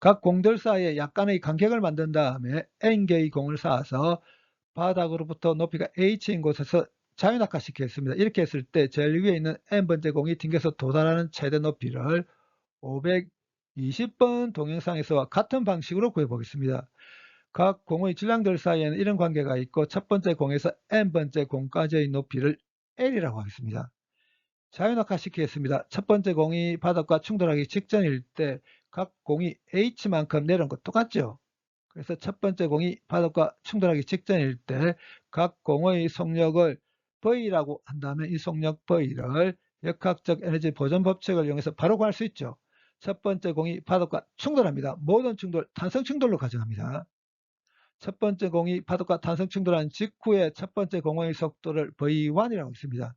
각 공들 사이에 약간의 간격을 만든 다음에 n개의 공을 쌓아서 바닥으로부터 높이가 h인 곳에서 자유낙하시키겠습니다. 이렇게 했을 때 제일 위에 있는 n번째 공이 튕겨서 도달하는 최대 높이를 520번 동영상에서와 같은 방식으로 구해보겠습니다. 각 공의 질량들 사이에는 이런 관계가 있고 첫 번째 공에서 n번째 공까지의 높이를 L이라고 하겠습니다. 자유낙하시키겠습니다. 첫 번째 공이 바닥과 충돌하기 직전일 때 각 공이 H만큼 내려온 것 똑같죠? 그래서 첫 번째 공이 바닥과 충돌하기 직전일 때 각 공의 속력을 V라고 한다면 이 속력 V를 역학적 에너지 보존 법칙을 이용해서 바로 구할 수 있죠. 첫 번째 공이 바닥과 충돌합니다. 모든 충돌 탄성 충돌로 가정합니다. 첫 번째 공이 바닥과 탄성 충돌한 직후에 첫 번째 공의 속도를 V1이라고 했습니다.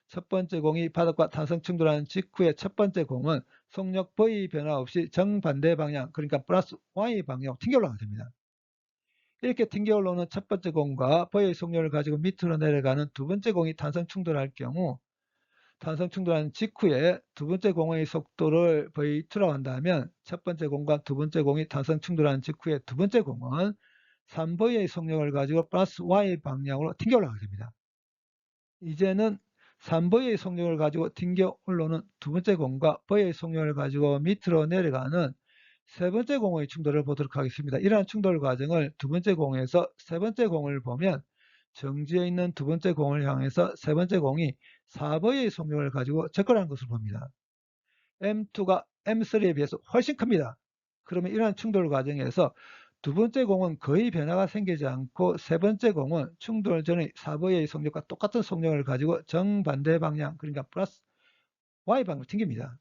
첫 번째 공이 바닥과 탄성 충돌한 직후에 첫 번째 공은 속력 V 변화 없이 정반대 방향, 그러니까 플러스 Y 방향으로 튕겨 올라가게 됩니다. 이렇게 튕겨 올라오는 첫 번째 공과 V의 속력을 가지고 밑으로 내려가는 두 번째 공이 탄성 충돌할 경우 탄성 충돌한 직후에 두 번째 공의 속도를 V2라고 한다면 첫 번째 공과 두 번째 공이 탄성 충돌한 직후에 두 번째 공은 3V의 속력을 가지고 플러스 Y 방향으로 튕겨 올라가게 됩니다. 이제는 3V의 속력을 가지고 튕겨 올라오는 두 번째 공과 V의 속력을 가지고 밑으로 내려가는 세 번째 공의 충돌을 보도록 하겠습니다. 이러한 충돌 과정을 두 번째 공에서 세 번째 공을 보면 정지해 있는 두 번째 공을 향해서 세 번째 공이 4V의 속력을 가지고 접근하는 것을 봅니다. M2가 M3에 비해서 훨씬 큽니다. 그러면 이러한 충돌 과정에서 두 번째 공은 거의 변화가 생기지 않고 세 번째 공은 충돌 전의 4V의 속력과 똑같은 속력을 가지고 정반대 방향, 그러니까 플러스 Y 방향으로 튕깁니다.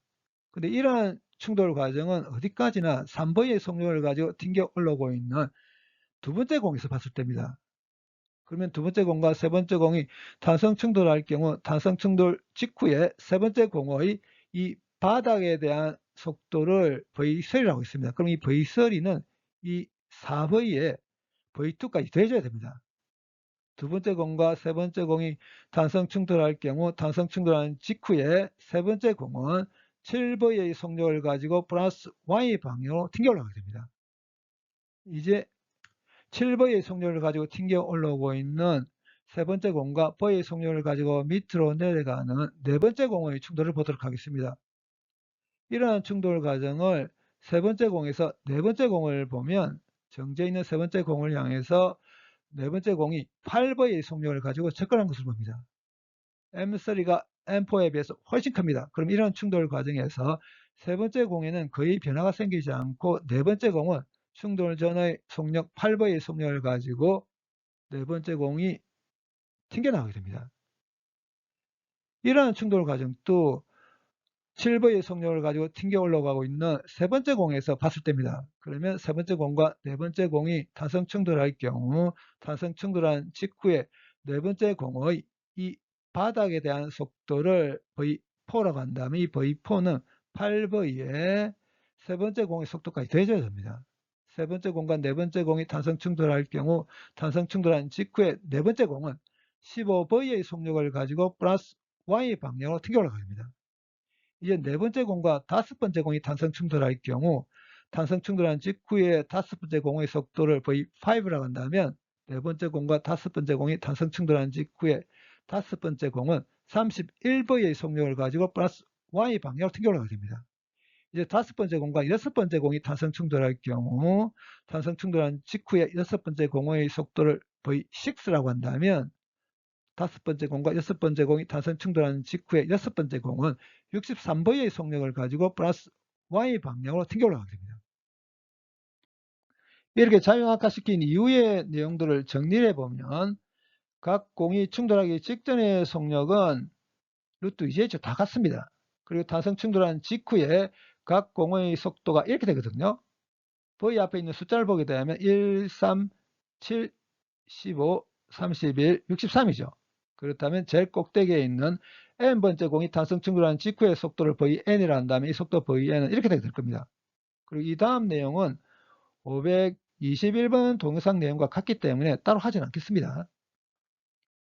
근데 이러한 충돌 과정은 어디까지나 3V의 속력을 가지고 튕겨 올라오고 있는 두 번째 공에서 봤을 때입니다. 그러면 두 번째 공과 세 번째 공이 탄성 충돌할 경우 탄성 충돌 직후에 세 번째 공의 이 바닥에 대한 속도를 V3라고 있습니다. 그럼 이 V3는 이 4V에 V2까지 더해줘야 됩니다. 두 번째 공과 세 번째 공이 탄성 충돌할 경우 탄성 충돌한 직후에 세 번째 공은 7V의 속력을 가지고 플러스 Y 방향으로 튕겨 올라가게 됩니다. 이제 7V의 속력을 가지고 튕겨 올라오고 있는 세 번째 공과 V의 속력을 가지고 밑으로 내려가는 네 번째 공의 충돌을 보도록 하겠습니다. 이러한 충돌 과정을 세 번째 공에서 네 번째 공을 보면 정지해 있는 세 번째 공을 향해서 네 번째 공이 8V의 속력을 가지고 접근한 것을 봅니다. M3가 M4에 비해서 훨씬 큽니다. 그럼 이런 충돌 과정에서 세 번째 공에는 거의 변화가 생기지 않고 네 번째 공은 충돌 전의 속력 8V의 속력을 가지고 네 번째 공이 튕겨나가게 됩니다. 이러한 충돌 과정도 7V의 속력을 가지고 튕겨 올라가고 있는 세 번째 공에서 봤을 때입니다. 그러면 세 번째 공과 네 번째 공이 탄성 충돌할 경우 탄성 충돌한 직후에 네 번째 공의 이 바닥에 대한 속도를 V4라고 한다면 이 V4는 8V에 세 번째 공의 속도까지 더해져야 됩니다. 세 번째 공과 네 번째 공이 탄성 충돌할 경우 탄성 충돌한 직후에 네 번째 공은 15V의 속력을 가지고 플러스 Y 방향으로 튕겨 올라가게 됩니다. 이제 네 번째 공과 다섯 번째 공이 탄성 충돌할 경우 탄성 충돌한 직후에 다섯 번째 공의 속도를 V5라고 한다면 네 번째 공과 다섯 번째 공이 탄성 충돌한 직후에 다섯 번째 공은 31V의 속력을 가지고 플러스 Y 방향으로 튕겨 올라가게 됩니다. 이제 다섯 번째 공과 여섯 번째 공이 탄성 충돌할 경우 탄성 충돌한 직후에 여섯 번째 공의 속도를 V6라고 한다면 다섯 번째 공과 여섯 번째 공이 탄성 충돌하는 직후에 여섯 번째 공은 63V의 속력을 가지고 플러스 Y 방향으로 튕겨 올라가게 됩니다. 이렇게 자유낙하시킨 이후의 내용들을 정리해 보면 각 공이 충돌하기 직전의 속력은 루트 2H 다 같습니다. 그리고 탄성 충돌한 직후에 각 공의 속도가 이렇게 되거든요. V 앞에 있는 숫자를 보게 되면 1, 3, 7, 15, 31, 63이죠. 그렇다면 제일 꼭대기에 있는 n번째 공이 탄성 충돌한 직후의 속도를 Vn이라 한다면 이 속도 Vn은 이렇게 되게 될 겁니다. 그리고 이 다음 내용은 521번 동영상 내용과 같기 때문에 따로 하진 않겠습니다.